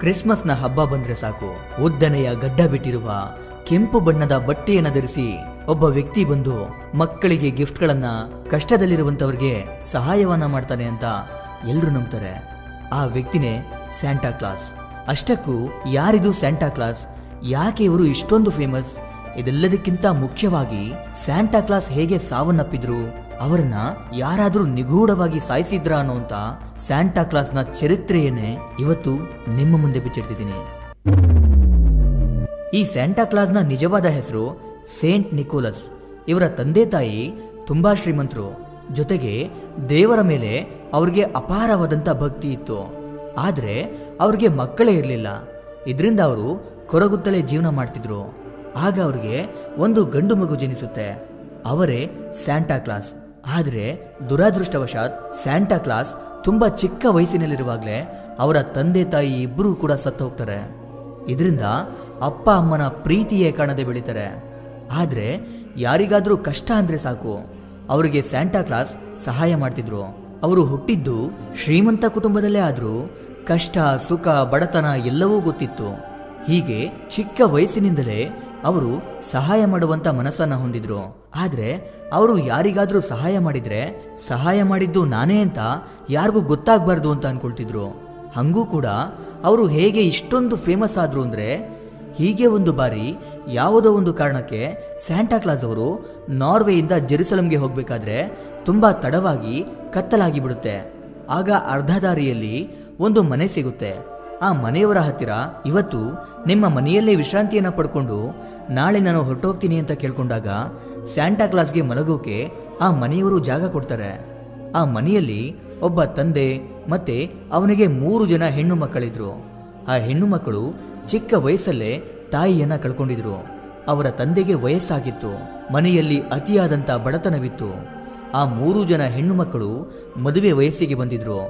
ಕ್ರಿಸ್ಮಸ್ನ ಹಬ್ಬ ಬಂದ್ರೆ ಸಾಕು, ಉದ್ದನೆಯ ಗಡ್ಡ ಬಿಟ್ಟಿರುವ ಕೆಂಪು ಬಣ್ಣದ ಬಟ್ಟೆಯನ್ನು ಧರಿಸಿ ಒಬ್ಬ ವ್ಯಕ್ತಿ ಬಂದು ಮಕ್ಕಳಿಗೆ ಗಿಫ್ಟ್ಗಳನ್ನ, ಕಷ್ಟದಲ್ಲಿರುವಂತವರಿಗೆ ಸಹಾಯವನ್ನ ಮಾಡ್ತಾನೆ ಅಂತ ಎಲ್ಲರೂ ನಂಬ್ತಾರೆ. ಆ ವ್ಯಕ್ತಿನೇ ಸ್ಯಾಂಟಾ ಕ್ಲಾಸ್. ಅಷ್ಟಕ್ಕೂ ಯಾರಿದು ಸ್ಯಾಂಟಾ ಕ್ಲಾಸ್? ಯಾಕೆ ಇವರು ಇಷ್ಟೊಂದು ಫೇಮಸ್? ಇದೆಲ್ಲದಕ್ಕಿಂತ ಮುಖ್ಯವಾಗಿ ಸ್ಯಾಂಟಾ ಕ್ಲಾಸ್ ಹೇಗೆ ಸಾವನ್ನಪ್ಪಿದ್ರು, ಅವರನ್ನ ಯಾರಾದ್ರೂ ನಿಗೂಢವಾಗಿ ಸಾಯಿಸಿದ್ರ ಅನ್ನೋಂತ ಸ್ಯಾಂಟಾ ಕ್ಲಾಸ್ನ ಚರಿತ್ರೆಯನ್ನೇ ಇವತ್ತು ನಿಮ್ಮ ಮುಂದೆ ಬಿಚ್ಚಿಡ್ತಿದ್ದೀನಿ. ಈ ಸ್ಯಾಂಟಾ ಕ್ಲಾಸ್ನ ನಿಜವಾದ ಹೆಸರು ಸೇಂಟ್ ನಿಕೋಲಸ್. ಇವರ ತಂದೆ ತಾಯಿ ತುಂಬಾ ಶ್ರೀಮಂತರು, ಜೊತೆಗೆ ದೇವರ ಮೇಲೆ ಅವ್ರಿಗೆ ಅಪಾರವಾದಂಥ ಭಕ್ತಿ ಇತ್ತು. ಆದರೆ ಅವ್ರಿಗೆ ಮಕ್ಕಳೇ ಇರಲಿಲ್ಲ. ಇದರಿಂದ ಅವರು ಕೊರಗುತ್ತಲೇ ಜೀವನ ಮಾಡ್ತಿದ್ರು. ಆಗ ಅವ್ರಿಗೆ ಒಂದು ಗಂಡು ಮಗು ಜನಿಸುತ್ತೆ, ಅವರೇ ಸ್ಯಾಂಟಾ ಕ್ಲಾಸ್. ಆದರೆ ದುರಾದೃಷ್ಟವಶಾತ್ ಸ್ಯಾಂಟಾ ಕ್ಲಾಸ್ ತುಂಬಾ ಚಿಕ್ಕ ವಯಸ್ಸಿನಲ್ಲಿರುವಾಗಲೇ ಅವರ ತಂದೆ ತಾಯಿ ಇಬ್ಬರೂ ಕೂಡ ಸತ್ತು ಹೋಗ್ತಾರೆ. ಇದರಿಂದ ಅಪ್ಪ ಅಮ್ಮನ ಪ್ರೀತಿಯೇ ಕಾಣದೆ ಬೆಳೀತಾರೆ. ಆದರೆ ಯಾರಿಗಾದ್ರೂ ಕಷ್ಟ ಅಂದ್ರೆ ಸಾಕು, ಅವರಿಗೆ ಸ್ಯಾಂಟಾ ಕ್ಲಾಸ್ ಸಹಾಯ ಮಾಡ್ತಿದ್ರು. ಅವರು ಹುಟ್ಟಿದ್ದು ಶ್ರೀಮಂತ ಕುಟುಂಬದಲ್ಲೇ ಆದರೂ ಕಷ್ಟ, ಸುಖ, ಬಡತನ ಎಲ್ಲವೂ ಗೊತ್ತಿತ್ತು. ಹೀಗೆ ಚಿಕ್ಕ ವಯಸ್ಸಿನಿಂದಲೇ ಅವರು ಸಹಾಯ ಮಾಡುವಂತ ಮನಸ್ಸನ್ನ ಹೊಂದಿದ್ರು. ಆದ್ರೆ ಅವರು ಯಾರಿಗಾದ್ರೂ ಸಹಾಯ ಮಾಡಿದ್ರೆ ಸಹಾಯ ಮಾಡಿದ್ದು ನಾನೇ ಅಂತ ಯಾರಿಗೂ ಗೊತ್ತಾಗಬಾರ್ದು ಅಂತ ಅನ್ಕೊಳ್ತಿದ್ರು. ಹಂಗೂ ಕೂಡ ಅವರು ಹೇಗೆ ಇಷ್ಟೊಂದು ಫೇಮಸ್ ಆದ್ರು ಅಂದ್ರೆ, ಹೀಗೆ ಒಂದು ಬಾರಿ ಯಾವುದೋ ಒಂದು ಕಾರಣಕ್ಕೆ ಸ್ಯಾಂಟಾ ಕ್ಲಾಸ್ ಅವರು ನಾರ್ವೆಯಿಂದ ಜೆರುಸಲೆಂಗೆ ಹೋಗ್ಬೇಕಾದ್ರೆ ತುಂಬಾ ತಡವಾಗಿ ಕತ್ತಲಾಗಿ ಬಿಡುತ್ತೆ. ಆಗ ಅರ್ಧ ದಾರಿಯಲ್ಲಿ ಒಂದು ಮನೆ ಸಿಗುತ್ತೆ. ಆ ಮನೆಯವರ ಹತ್ತಿರ, ಇವತ್ತು ನಿಮ್ಮ ಮನೆಯಲ್ಲೇ ವಿಶ್ರಾಂತಿಯನ್ನು ಪಡ್ಕೊಂಡು ನಾಳೆ ನಾನು ಹೊರಟೋಗ್ತೀನಿ ಅಂತ ಕೇಳ್ಕೊಂಡಾಗ ಸ್ಯಾಂಟಾ ಕ್ಲಾಸ್ಗೆ ಮಲಗೋಕೆ ಆ ಮನೆಯವರು ಜಾಗ ಕೊಡ್ತಾರೆ. ಆ ಮನೆಯಲ್ಲಿ ಒಬ್ಬ ತಂದೆ ಮತ್ತೆ ಅವನಿಗೆ 3 ಜನ ಹೆಣ್ಣು ಮಕ್ಕಳಿದ್ರು. ಆ ಹೆಣ್ಣು ಮಕ್ಕಳು ಚಿಕ್ಕ ವಯಸ್ಸಲ್ಲೇ ತಾಯಿಯನ್ನ ಕಳ್ಕೊಂಡಿದ್ರು. ಅವರ ತಂದೆಗೆ ವಯಸ್ಸಾಗಿತ್ತು. ಮನೆಯಲ್ಲಿ ಅತಿಯಾದಂಥ ಬಡತನವಿತ್ತು. ಆ 3 ಜನ ಹೆಣ್ಣು ಮಕ್ಕಳು ಮದುವೆ ವಯಸ್ಸಿಗೆ ಬಂದಿದ್ರು.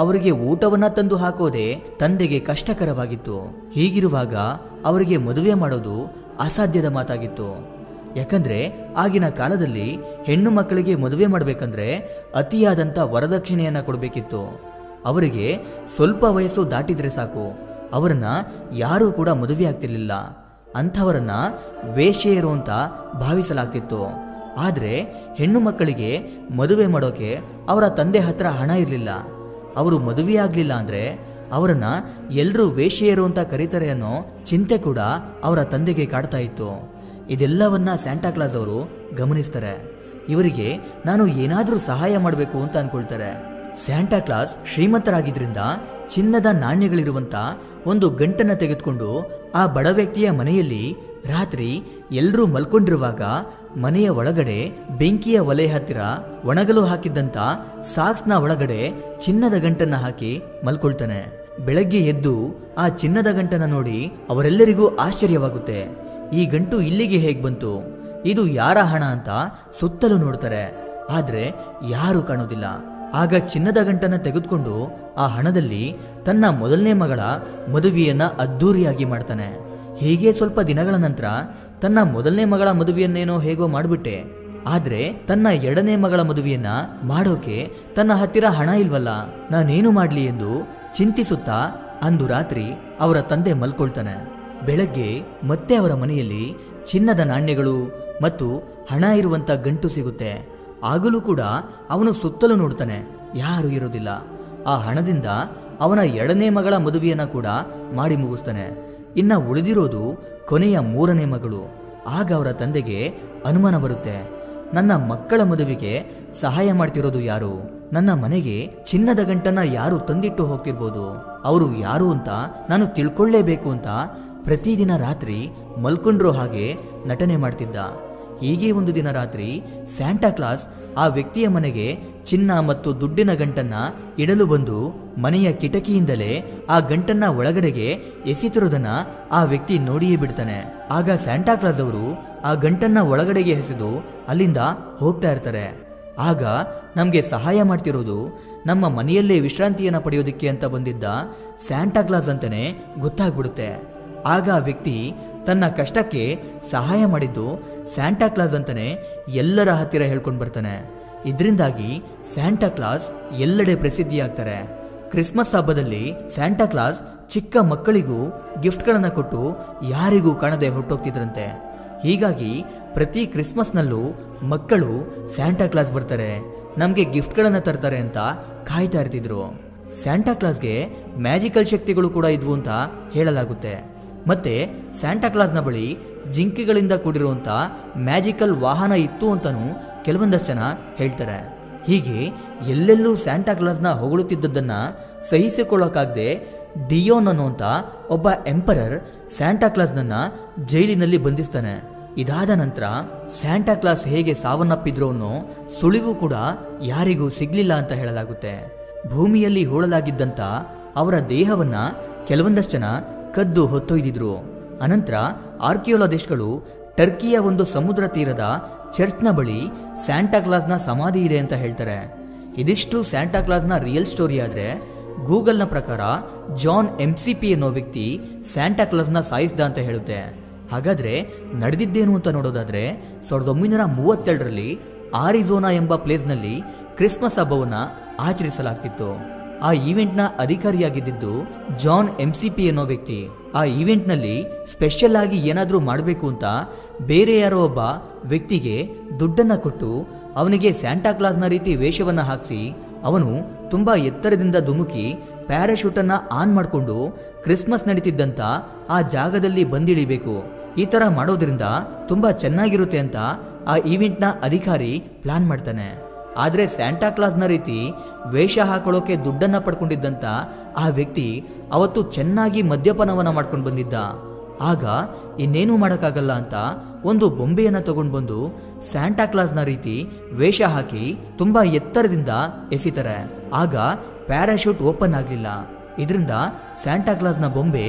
ಅವರಿಗೆ ಊಟವನ್ನ ತಂದು ಹಾಕೋದೆ ತಂದೆಗೆ ಕಷ್ಟಕರವಾಗಿತ್ತು. ಹೀಗಿರುವಾಗ ಅವರಿಗೆ ಮದುವೆ ಮಾಡೋದು ಅಸಾಧ್ಯದ ಮಾತಾಗಿತ್ತು. ಯಾಕಂದ್ರೆ ಆಗಿನ ಕಾಲದಲ್ಲಿ ಹೆಣ್ಣು ಮಕ್ಕಳಿಗೆ ಮದುವೆ ಮಾಡಬೇಕಂದ್ರೆ ಅತಿಯಾದಂಥ ವರದಕ್ಷಿಣೆಯನ್ನ ಕೊಡಬೇಕಿತ್ತು. ಅವರಿಗೆ ಸ್ವಲ್ಪ ವಯಸ್ಸು ದಾಟಿದ್ರೆ ಸಾಕು, ಅವರನ್ನ ಯಾರೂ ಕೂಡ ಮದುವೆ ಆಗ್ತಿರ್ಲಿಲ್ಲ. ಅಂಥವರನ್ನ ವೇಶ್ಯೆಯರು ಅಂತ ಭಾವಿಸಲಾಗ್ತಿತ್ತು. ಆದರೆ ಹೆಣ್ಣು ಮಕ್ಕಳಿಗೆ ಮದುವೆ ಮಾಡೋಕೆ ಅವರ ತಂದೆ ಹತ್ರ ಹಣ ಇರಲಿಲ್ಲ. ಅವರು ಮದುವೆ ಆಗಲಿಲ್ಲ ಅಂದರೆ ಅವರನ್ನ ಎಲ್ಲರೂ ವೇಶ್ಯೆಯರು ಅಂತ ಕರೀತಾರೆ ಅನ್ನೋ ಚಿಂತೆ ಕೂಡ ಅವರ ತಂದೆಗೆ ಕಾಡ್ತಾ ಇತ್ತು. ಇದೆಲ್ಲವನ್ನ ಸ್ಯಾಂಟಾ ಕ್ಲಾಸ್ ಅವರು ಗಮನಿಸ್ತಾರೆ. ಇವರಿಗೆ ನಾನು ಏನಾದರೂ ಸಹಾಯ ಮಾಡಬೇಕು ಅಂತ ಅನ್ಕೊಳ್ತಾರೆ. ಸ್ಯಾಂಟಾ ಕ್ಲಾಸ್ ಶ್ರೀಮಂತರಾಗಿದ್ರಿಂದ ಚಿನ್ನದ ನಾಣ್ಯಗಳಿರುವಂತ ಒಂದು ಗಂಟನ್ನು ತೆಗೆದುಕೊಂಡು ಆ ಬಡ ವ್ಯಕ್ತಿಯ ಮನೆಯಲ್ಲಿ ರಾತ್ರಿ ಎಲ್ಲರೂ ಮಲ್ಕೊಂಡಿರುವಾಗ ಮನೆಯ ಒಳಗಡೆ ಬೆಂಕಿಯ ಒಲೆ ಹತ್ತಿರ ಒಣಗಲು ಹಾಕಿದ್ದಂತ ಸಾಕ್ಸ್ನ ಒಳಗಡೆ ಚಿನ್ನದ ಗಂಟನ್ನ ಹಾಕಿ ಮಲ್ಕೊಳ್ತಾನೆ. ಬೆಳಗ್ಗೆ ಎದ್ದು ಆ ಚಿನ್ನದ ಗಂಟನ್ನ ನೋಡಿ ಅವರೆಲ್ಲರಿಗೂ ಆಶ್ಚರ್ಯವಾಗುತ್ತೆ. ಈ ಗಂಟು ಇಲ್ಲಿಗೆ ಹೇಗೆ ಬಂತು, ಇದು ಯಾರ ಹಣ ಅಂತ ಸುತ್ತಲೂ ನೋಡ್ತಾರೆ. ಆದ್ರೆ ಯಾರೂ ಕಾಣೋದಿಲ್ಲ. ಆಗ ಚಿನ್ನದ ಗಂಟನ್ನ ತೆಗೆದುಕೊಂಡು ಆ ಹಣದಲ್ಲಿ ತನ್ನ ಮೊದಲನೇ ಮಗಳ ಮದುವೆಯನ್ನ ಅದ್ದೂರಿಯಾಗಿ ಮಾಡ್ತಾನೆ. ಹೀಗೆ ಸ್ವಲ್ಪ ದಿನಗಳ ನಂತರ ತನ್ನ ಮೊದಲನೇ ಮಗಳ ಮದುವೆಯನ್ನೇನೋ ಹೇಗೋ ಮಾಡಿಬಿಟ್ಟೆ, ಆದ್ರೆ ತನ್ನ 2ನೇ ಮಗಳ ಮದುವೆಯನ್ನ ಮಾಡೋಕೆ ತನ್ನ ಹತ್ತಿರ ಹಣ ಇಲ್ವಲ್ಲ, ನಾನೇನು ಮಾಡ್ಲಿ ಎಂದು ಚಿಂತಿಸುತ್ತಾ ಅಂದು ರಾತ್ರಿ ಅವರ ತಂದೆ ಮಲ್ಕೊಳ್ತಾನೆ. ಬೆಳಗ್ಗೆ ಮತ್ತೆ ಅವರ ಮನೆಯಲ್ಲಿ ಚಿನ್ನದ ನಾಣ್ಯಗಳು ಮತ್ತು ಹಣ ಇರುವಂತ ಗಂಟು ಸಿಗುತ್ತೆ. ಆಗಲೂ ಕೂಡ ಅವನು ಸುತ್ತಲೂ ನೋಡ್ತಾನೆ, ಯಾರೂ ಇರೋದಿಲ್ಲ. ಆ ಹಣದಿಂದ ಅವನ 2ನೇ ಮಗಳ ಮದುವೆಯನ್ನ ಕೂಡ ಮಾಡಿ ಮುಗಿಸ್ತಾನೆ. ಇನ್ನ ಉಳಿದಿರೋದು ಕೊನೆಯ 3ನೇ ಮಗಳು. ಆಗ ಅವರ ತಂದೆಗೆ ಅನುಮಾನ ಬರುತ್ತೆ, ನನ್ನ ಮಕ್ಕಳ ಮದುವೆಗೆ ಸಹಾಯ ಮಾಡ್ತಿರೋದು ಯಾರು? ನನ್ನ ಮನೆಗೆ ಚಿನ್ನದ ಗಂಟನ್ನ ಯಾರು ತಂದಿಟ್ಟು ಹೋಗ್ತಿರ್ಬೋದು? ಅವರು ಯಾರು ಅಂತ ನಾನು ತಿಳ್ಕೊಳ್ಳೇಬೇಕು ಅಂತ ಪ್ರತಿದಿನ ರಾತ್ರಿ ಮಲ್ಕೊಂಡ್ರೋ ಹಾಗೆ ನಟನೆ ಮಾಡ್ತಿದ್ದ. ಹೀಗೆ ಒಂದು ದಿನ ರಾತ್ರಿ ಸ್ಯಾಂಟಾ ಕ್ಲಾಸ್ ಆ ವ್ಯಕ್ತಿಯ ಮನೆಗೆ ಚಿನ್ನ ಮತ್ತು ದುಡ್ಡಿನ ಗಂಟನ್ನ ಇಡಲು ಬಂದು ಮನೆಯ ಕಿಟಕಿಯಿಂದಲೇ ಆ ಗಂಟನ್ನ ಒಳಗಡೆಗೆ ಎಸೆತಿರೋದನ್ನ ಆ ವ್ಯಕ್ತಿ ನೋಡಿಯೇ ಬಿಡ್ತಾನೆ. ಆಗ ಸ್ಯಾಂಟಾ ಕ್ಲಾಸ್ ಅವರು ಆ ಗಂಟನ್ನ ಒಳಗಡೆಗೆ ಎಸೆದು ಅಲ್ಲಿಂದ ಹೋಗ್ತಾ ಇರ್ತಾರೆ. ಆಗ ನಮಗೆ ಸಹಾಯ ಮಾಡ್ತಿರೋದು ನಮ್ಮ ಮನೆಯಲ್ಲೇ ವಿಶ್ರಾಂತಿಯನ್ನ ಪಡೆಯೋದಕ್ಕೆ ಅಂತ ಬಂದಿದ್ದ ಸ್ಯಾಂಟಾ ಕ್ಲಾಸ್ ಅಂತಾನೆ ಗೊತ್ತಾಗ್ಬಿಡುತ್ತೆ. ಆಗ ಆ ವ್ಯಕ್ತಿ ತನ್ನ ಕಷ್ಟಕ್ಕೆ ಸಹಾಯ ಮಾಡಿದ್ದು ಸ್ಯಾಂಟಾ ಕ್ಲಾಸ್ ಅಂತಾನೆ ಎಲ್ಲರ ಹತ್ತಿರ ಹೇಳ್ಕೊಂಡು ಬರ್ತಾನೆ. ಇದರಿಂದಾಗಿ ಸ್ಯಾಂಟಾ ಕ್ಲಾಸ್ ಎಲ್ಲೆಡೆ ಪ್ರಸಿದ್ಧಿಯಾಗ್ತಾರೆ. ಕ್ರಿಸ್ಮಸ್ ಹಬ್ಬದಲ್ಲಿ ಸ್ಯಾಂಟಾ ಕ್ಲಾಸ್ ಚಿಕ್ಕ ಮಕ್ಕಳಿಗೂ ಗಿಫ್ಟ್ಗಳನ್ನು ಕೊಟ್ಟು ಯಾರಿಗೂ ಕಾಣದೆ ಹೊರಟೋಗ್ತಿದ್ರಂತೆ. ಹೀಗಾಗಿ ಪ್ರತಿ ಕ್ರಿಸ್ಮಸ್ನಲ್ಲೂ ಮಕ್ಕಳು ಸ್ಯಾಂಟಾ ಕ್ಲಾಸ್ ಬರ್ತಾರೆ, ನಮಗೆ ಗಿಫ್ಟ್ಗಳನ್ನು ತರ್ತಾರೆ ಅಂತ ಕಾಯ್ತಾ ಇರ್ತಿದ್ರು. ಸ್ಯಾಂಟಾ ಕ್ಲಾಸ್ಗೆ ಮ್ಯಾಜಿಕಲ್ ಶಕ್ತಿಗಳು ಕೂಡ ಇದ್ವು ಅಂತ ಹೇಳಲಾಗುತ್ತೆ. ಮತ್ತೆ ಸ್ಯಾಂಟಾ ಕ್ಲಾಸ್ನ ಬಳಿ ಜಿಂಕೆಗಳಿಂದ ಕೂಡಿರುವಂಥ ಮ್ಯಾಜಿಕಲ್ ವಾಹನ ಇತ್ತು ಅಂತಲೂ ಕೆಲವೊಂದಷ್ಟು ಜನ ಹೇಳ್ತಾರೆ. ಹೀಗೆ ಎಲ್ಲೆಲ್ಲೂ ಸ್ಯಾಂಟಾ ಕ್ಲಾಸ್ನ ಹೊಗಳುತ್ತಿದ್ದದ್ದನ್ನು ಸಹಿಸಿಕೊಳ್ಳೋಕ್ಕಾಗದೆ ಡಿಯೋನ್ ಅನ್ನುವಂಥ ಒಬ್ಬ ಎಂಪರರ್ ಸ್ಯಾಂಟಾ ಕ್ಲಾಸ್ನನ್ನು ಜೈಲಿನಲ್ಲಿ ಬಂಧಿಸ್ತಾನೆ. ಇದಾದ ನಂತರ ಸ್ಯಾಂಟಾ ಕ್ಲಾಸ್ ಹೇಗೆ ಸಾವನ್ನಪ್ಪಿದ್ರು ಅನ್ನೋ ಸುಳಿವು ಕೂಡ ಯಾರಿಗೂ ಸಿಗ್ಲಿಲ್ಲ ಅಂತ ಹೇಳಲಾಗುತ್ತೆ. ಭೂಮಿಯಲ್ಲಿ ಹೂಳಲಾಗಿದ್ದಂಥ ಅವರ ದೇಹವನ್ನು ಕೆಲವೊಂದಷ್ಟು ಜನ ಕದ್ದು ಹೊತ್ತೊಯ್ದಿದ್ರು. ಅನಂತರ ಆರ್ಕಿಯೋಲಾಜಿಸ್ಟ್ಗಳು ಟರ್ಕಿಯ ಒಂದು ಸಮುದ್ರ ತೀರದ ಚರ್ಚ್ನ ಬಳಿ ಸ್ಯಾಂಟಾ ಕ್ಲಾಸ್ನ ಸಮಾಧಿ ಇದೆ ಅಂತ ಹೇಳ್ತಾರೆ. ಇದಿಷ್ಟು ಸ್ಯಾಂಟಾ ಕ್ಲಾಸ್ನ ರಿಯಲ್ ಸ್ಟೋರಿ ಆದರೆ, ಗೂಗಲ್ನ ಪ್ರಕಾರ ಜಾನ್ MCP ಅನ್ನೋ ವ್ಯಕ್ತಿ ಸ್ಯಾಂಟಾ ಕ್ಲಾಸ್ನ ಸಾಯಿಸಿದ ಅಂತ ಹೇಳುತ್ತೆ. ಹಾಗಾದರೆ ನಡೆದಿದ್ದೇನು ಅಂತ ನೋಡೋದಾದರೆ, 1932ರಲ್ಲಿ ಆರಿಜೋನಾ ಎಂಬ ಪ್ಲೇಸ್ನಲ್ಲಿ ಕ್ರಿಸ್ಮಸ್ ಹಬ್ಬವನ್ನು ಆಚರಿಸಲಾಗ್ತಿತ್ತು. ಆ ಈವೆಂಟ್ನ ಅಧಿಕಾರಿಯಾಗಿದ್ದು ಜಾನ್ MCP ಅನ್ನೋ ವ್ಯಕ್ತಿ. ಆ ಈವೆಂಟ್ನಲ್ಲಿ ಸ್ಪೆಷಲ್ ಆಗಿ ಏನಾದರೂ ಮಾಡಬೇಕು ಅಂತ ಬೇರೆ ಯಾರೋ ಒಬ್ಬ ವ್ಯಕ್ತಿಗೆ ದುಡ್ಡನ್ನು ಕೊಟ್ಟು ಅವನಿಗೆ ಸ್ಯಾಂಟಾ ಕ್ಲಾಸ್ನ ರೀತಿ ವೇಷವನ್ನು ಹಾಕಿಸಿ ಅವನು ತುಂಬ ಎತ್ತರದಿಂದ ಧುಮುಕಿ ಪ್ಯಾರಾಶೂಟನ್ನು ಆನ್ ಮಾಡಿಕೊಂಡು ಕ್ರಿಸ್ಮಸ್ ನಡೀತಿದ್ದಂಥ ಆ ಜಾಗದಲ್ಲಿ ಬಂದಿಳಿಬೇಕು. ಈ ಥರ ಮಾಡೋದ್ರಿಂದ ತುಂಬ ಚೆನ್ನಾಗಿರುತ್ತೆ ಅಂತ ಆ ಈವೆಂಟ್ನ ಅಧಿಕಾರಿ ಪ್ಲಾನ್ ಮಾಡ್ತಾನೆ. ಆದರೆ ಸ್ಯಾಂಟಾ ಕ್ಲಾಸ್ನ ರೀತಿ ವೇಷ ಹಾಕೊಳ್ಳೋಕೆ ದುಡ್ಡನ್ನು ಪಡ್ಕೊಂಡಿದ್ದಂಥ ಆ ವ್ಯಕ್ತಿ ಅವತ್ತು ಚೆನ್ನಾಗಿ ಮದ್ಯಪಾನವನ್ನು ಮಾಡ್ಕೊಂಡು ಬಂದಿದ್ದ. ಆಗ ಇನ್ನೇನು ಮಾಡೋಕ್ಕಾಗಲ್ಲ ಅಂತ ಒಂದು ಬೊಂಬೆಯನ್ನು ತಗೊಂಡು ಬಂದು ಸ್ಯಾಂಟಾ ಕ್ಲಾಸ್ನ ರೀತಿ ವೇಷ ಹಾಕಿ ತುಂಬ ಎತ್ತರದಿಂದ ಎಸಿತಾರೆ. ಆಗ ಪ್ಯಾರಾಶೂಟ್ ಓಪನ್ ಆಗಲಿಲ್ಲ. ಇದರಿಂದ ಸ್ಯಾಂಟಾ ಕ್ಲಾಸ್ನ ಬೊಂಬೆ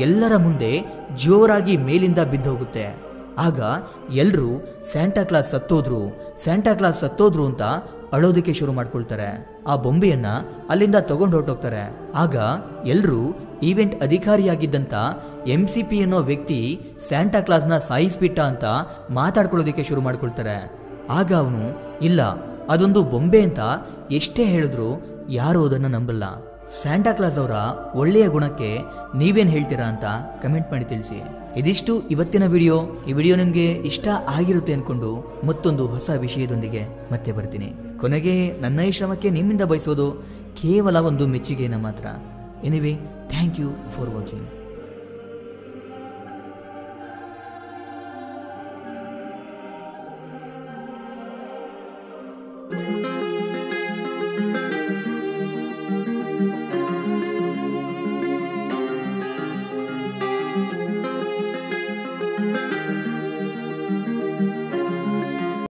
ಎಲ್ಲರ ಮುಂದೆ ಜೋರಾಗಿ ಮೇಲಿಂದ ಬಿದ್ದೋಗುತ್ತೆ. ಆಗ ಎಲ್ಲರೂ ಸ್ಯಾಂಟಾ ಕ್ಲಾಸ್ ಸತ್ತೋದ್ರು ಅಂತ ಅಳೋದಕ್ಕೆ ಶುರು ಮಾಡ್ಕೊಳ್ತಾರೆ. ಆ ಬೊಂಬೆಯನ್ನ ಅಲ್ಲಿಂದ ತಗೊಂಡು ಹೊರಟೋಗ್ತಾರೆ. ಆಗ ಎಲ್ಲರೂ ಈವೆಂಟ್ ಅಧಿಕಾರಿಯಾಗಿದ್ದಂಥ MCP ಅನ್ನೋ ವ್ಯಕ್ತಿ ಸ್ಯಾಂಟಾ ಕ್ಲಾಸ್ನ ಸಾಯಿಸ್ಬಿಟ್ಟ ಅಂತ ಮಾತಾಡ್ಕೊಳ್ಳೋದಕ್ಕೆ ಶುರು ಮಾಡ್ಕೊಳ್ತಾರೆ. ಆಗ ಅವನು ಇಲ್ಲ, ಅದೊಂದು ಬೊಂಬೆ ಅಂತ ಎಷ್ಟೇ ಹೇಳಿದ್ರು ಯಾರೂ ಅದನ್ನು ನಂಬಲ್ಲ. ಸ್ಯಾಂಟಾ ಕ್ಲಾಸ್ ಅವರ ಒಳ್ಳೆಯ ಗುಣಕ್ಕೆ ನೀವೇನು ಹೇಳ್ತೀರಾ ಅಂತ ಕಮೆಂಟ್ ಮಾಡಿ ತಿಳಿಸಿ. ಇದಿಷ್ಟು ಇವತ್ತಿನ ವಿಡಿಯೋ. ಈ ವಿಡಿಯೋ ನಿಮಗೆ ಇಷ್ಟ ಆಗಿರುತ್ತೆ ಅಂದ್ಕೊಂಡು ಮತ್ತೊಂದು ಹೊಸ ವಿಷಯದೊಂದಿಗೆ ಮತ್ತೆ ಬರ್ತೀನಿ. ಕೊನೆಗೆ ನನ್ನ ಈ ಶ್ರಮಕ್ಕೆ ನಿಮ್ಮಿಂದ ಬಯಸೋದು ಕೇವಲ ಒಂದು ಮೆಚ್ಚುಗೆಯನ್ನು ಮಾತ್ರ. Anyway, thank you for watching.